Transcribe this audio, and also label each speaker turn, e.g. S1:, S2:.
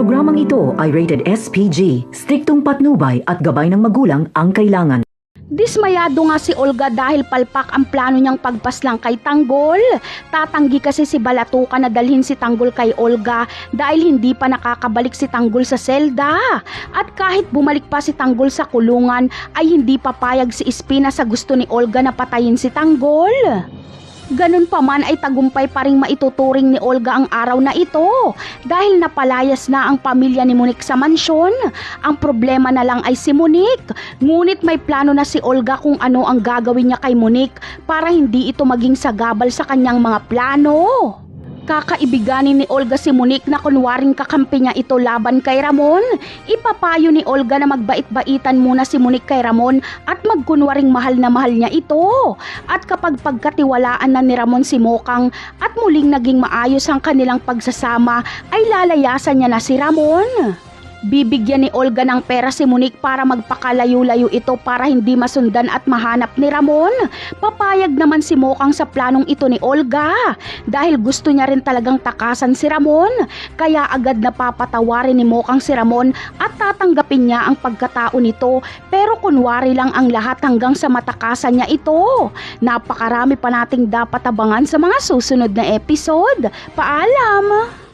S1: Programang ito ay rated SPG, striktong patnubay at gabay ng magulang ang kailangan.
S2: Dismayado nga si Olga dahil palpak ang plano niyang pagpaslang kay Tanggol. Tatanggi kasi si Balatuka na dalhin si Tanggol kay Olga dahil hindi pa nakakabalik si Tanggol sa selda. At kahit bumalik pa si Tanggol sa kulungan ay hindi papayag si Espina sa gusto ni Olga na patayin si Tanggol. Ganun pa man ay tagumpay pa ring maituturing ni Olga ang araw na ito dahil napalayas na ang pamilya ni Monique sa mansyon. Ang problema na lang ay si Monique, ngunit may plano na si Olga kung ano ang gagawin niya kay Monique para hindi ito maging sagabal sa kanyang mga plano. Kakaibiganin ni Olga si Monique na kunwaring kakampi niya ito laban kay Ramon. Ipapayo ni Olga na magbait-baitan muna si Monique kay Ramon at magkunwaring mahal na mahal niya ito. At kapag pagkatiwalaan na ni Ramon si Mokang at muling naging maayos ang kanilang pagsasama, ay lalayasan niya na si Ramon. Bibigyan ni Olga ng pera si Monique para magpakalayo-layo ito para hindi masundan at mahanap ni Ramon. Papayag naman si Mokang sa planong ito ni Olga dahil gusto niya rin talagang takasan si Ramon. Kaya agad na papatawarin ni Mokang si Ramon at tatanggapin niya ang pagkatao nito, pero kunwari lang ang lahat hanggang sa matakasan niya ito. Napakarami pa nating dapat abangan sa mga susunod na episode. Paalam!